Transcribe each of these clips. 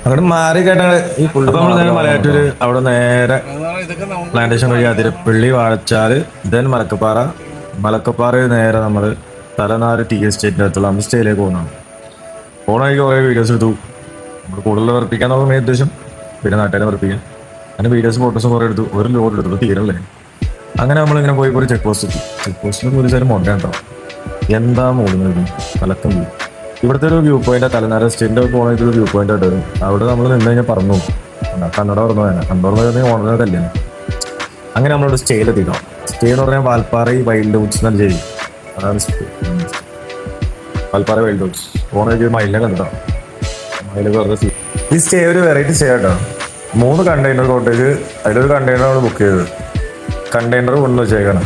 അങ്ങോട്ട് മാറി കേട്ടാ ഈ പുള്ളി നമ്മൾ നേരെ മലയാറ്റൂര് അവിടെ നേരെ പ്ലാന്റേഷൻ വഴി അതിരപ്പള്ളി വാഴച്ചാല് ദെൻ മലക്കപ്പാറ മലക്കപ്പാറ നേരെ നമ്മൾ തലനാട് ടി എസ്റ്റേറ്റിന്റെ അടുത്തുള്ള നമ്മൾ സ്റ്റേയിലേക്ക് പോകുന്നതാണ്. പോണ വഴിക്ക് കുറേ വീഡിയോസ് എടുത്തു. നമ്മൾ കൂടുതൽ വെറുപ്പിക്കാന്നുള്ള മെയിൻ ഉദ്ദേശം, പിന്നെ നാട്ടുകാരെ വെറുപ്പിക്കാൻ. അങ്ങനെ വീഡിയോസും ഫോട്ടോസും കുറേ എടുത്തു. ഒരു ലോഡ് എടുത്തു തീരല്ലേ. അങ്ങനെ നമ്മളിങ്ങനെ പോയി ഒരു ചെക്ക് പോസ്റ്റ് എത്തി. ചെക്ക് പോസ്റ്റിൽ പോലീസുകാർ മൊണ്ടയുണ്ടോ എന്താ മൂടുന്നത് കലക്കം വ്യൂ. ഇവിടുത്തെ ഒരു വ്യൂ പോയിന്റ് തലനാട് സ്റ്റേറ്റിന്റെ പോണ ഒരു വ്യൂ പോയിന്റ് ആയിട്ട് വരും. അവിടെ നമ്മൾ നിന്ന് കഴിഞ്ഞാൽ പറഞ്ഞു കന്നഡ പറഞ്ഞു വേണം. കന്നഡ ഓണർ കല്യാണം. അങ്ങനെ നമ്മളോട് സ്റ്റേയിലെത്തിക്കണം. സ്റ്റേ എന്ന് പറഞ്ഞാൽ വാൽപ്പാറ വൈൽഡ് വുഡ്സ് എന്നാണ് ചെയ്യും. അതാണ് വാൽപ്പാറ വൈൽഡ് വുഡ്സ്. പോണ വഴിക്ക് മയിലിനെ കണ്ടിട്ടോ. മയിലൊക്കെ വെറുതെ ഈ സ്റ്റേ ഒരു വെറൈറ്റി സ്റ്റേ ആട്ടോ. 3 കണ്ടെയ്നർ കോട്ടേജ്, അതിലൊരു കണ്ടെയ്നർ നമ്മൾ ബുക്ക് ചെയ്തത്. കണ്ടെയ്നർ കൊണ്ടു വെച്ചേക്കാണ്.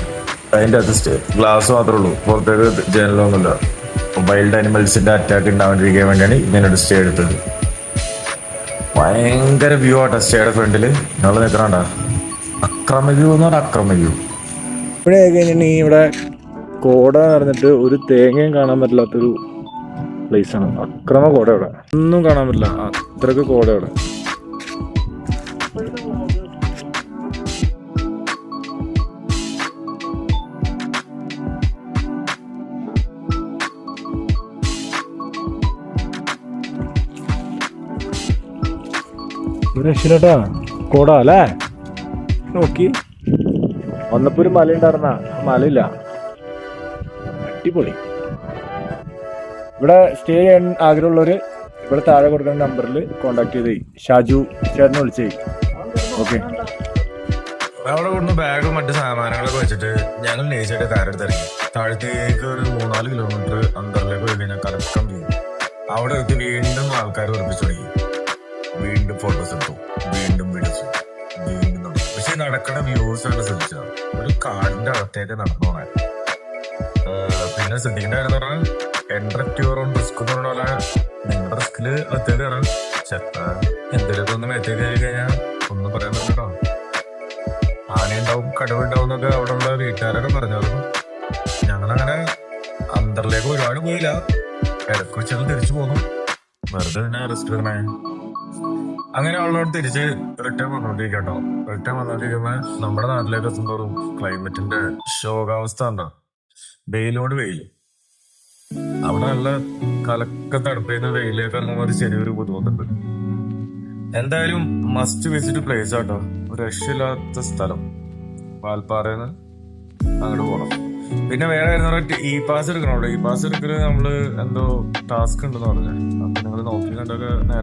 അതിൻ്റെ അകത്ത് സ്റ്റേ ഗ്ലാസ് മാത്രമേ ഉള്ളൂ, പുറത്തേക്ക് ജനലൊന്നുമില്ല. വൈൽഡ് ആനിമൽസിന്റെ അറ്റാക്ക് ഉണ്ടാവാണ്ടിരിക്കാൻ വേണ്ടിയാണ് ഇങ്ങനൊരു സ്റ്റേ എടുത്തത്. ഭയങ്കര വ്യൂ ആട്ടോ സ്റ്റേയുടെ ഫ്രണ്ടിൽ. ഞങ്ങൾ നിൽക്കണണ്ട അക്രമ വ്യൂ എന്ന് പറഞ്ഞാൽ അക്രമ വ്യൂ. ഇവിടെ കഴിഞ്ഞിട്ടുണ്ടെങ്കിൽ ഇവിടെ കോട നിറഞ്ഞിട്ട് ഒരു തേങ്ങയും കാണാൻ പറ്റില്ലാത്തൊരു പ്ലേസാണ്. അക്രമ കോട ഇവിടെ ഒന്നും കാണാൻ പറ്റില്ല, അത്രക്ക് കോട ഇവിടെ. രക്ഷയില്ലാട്ടാ കോട അല്ലേ. നോക്കി വന്നപ്പോ ഒരു മല ഉണ്ടായിരുന്ന മലയില്ല. അടിപൊളി. ഇവിടെ സ്റ്റേ ചെയ്യാൻ ആഗ്രഹമുള്ളവര് ഇവിടെ താഴെ കൊടുക്കുന്ന നമ്പറിൽ കോണ്ടാക്ട് ചെയ്തേ. ഷാജു ചേട്ടനെ വിളിച്ചേ. ഓക്കെ. അവിടെ കൊണ്ടു ബാഗും മറ്റു സാമാനങ്ങളൊക്കെ വെച്ചിട്ട് ഞങ്ങൾ നേഴ്സായിട്ട് കാരെടുത്ത് ഇറങ്ങി. താഴത്തേക്ക് ഒരു 3-4 കിലോമീറ്റർ അന്തറിലേക്ക് പോയി കഴിഞ്ഞാൽ കറക്കം ചെയ്യും. അവിടെ എത്തി വീണ്ടും ആൾക്കാർ ഉറപ്പിച്ചു തുടങ്ങി. വീണ്ടും ഫോട്ടോസ് എടുത്തു, വീണ്ടും വീഡിയോസ്, വീണ്ടും നടന്നു. പക്ഷെ നടക്കണ വ്യൂസ് ആണ് ശ്രദ്ധിച്ചത്. ഒരു കാടിന്റെ അകത്തേക്ക് നടന്നു പോകാൻ. പിന്നെ ശ്രദ്ധിക്കേണ്ട കാര്യം എന്ന് പറഞ്ഞാൽ എൻട്രക്യൂർ ഓൺ റിസ്ക് എന്ന് പറഞ്ഞ പോലെ നിങ്ങളുടെ റിസ്കില് അകത്തേക്ക് കയറാം. എന്തെങ്കിലുമൊക്കെ ഒന്ന് മേത്തേക്ക് കയറി കഴിഞ്ഞാൽ ഒന്നും പറയാൻ പറ്റില്ലോ. ആനയുണ്ടാവും, കടുവുണ്ടാവും എന്നൊക്കെ അവിടെ ഉള്ള വീട്ടുകാരൊക്കെ പറഞ്ഞായിരുന്നു. ഞങ്ങളങ്ങനെ അന്തറിലേക്ക് ഒരുപാട് പോയില്ല. ഇടയ്ക്ക് വെച്ചാൽ തിരിച്ചു പോന്നു. വെറുതെ തന്നെ റിസ്ക് എടുക്കണേ. അങ്ങനെ അവളോട് തിരിച്ച് റിട്ടേൺ വന്നോണ്ടിരിക്കട്ടോ. റിട്ടേൺ വന്നോണ്ടിരിക്കുമ്പോ നമ്മുടെ നാട്ടിലേക്ക് എത്തുമ്പോഴും ക്ലൈമറ്റിന്റെ ശോകാവസ്ഥ ഉണ്ടോ. വെയിലോട് വെയിൽ. അവിടെ നല്ല കലക്ക തണുപ്പേന്ന് വെയിലേക്ക് ഇറങ്ങുമ്പോൾ ഒരു ചെറിയൊരു ബുദ്ധിമുട്ടുണ്ട്. എന്തായാലും മസ്റ്റ് വിസിറ്റ് പ്ലേസ് ആട്ടോ. ഒരു രക്ഷയില്ലാത്ത സ്ഥലം. വാൽപ്പാറന്ന് അങ്ങോട്ട് പോകണം. പിന്നെ വേറെ ഈ പാസ് എടുക്കണം. അവിടെ ഈ പാസ് എടുക്കല് നമ്മള് എന്തോ ടാസ്ക് ഉണ്ടെന്ന് പറഞ്ഞു. അപ്പൊ നിങ്ങൾ നോക്കി കണ്ടൊക്കെ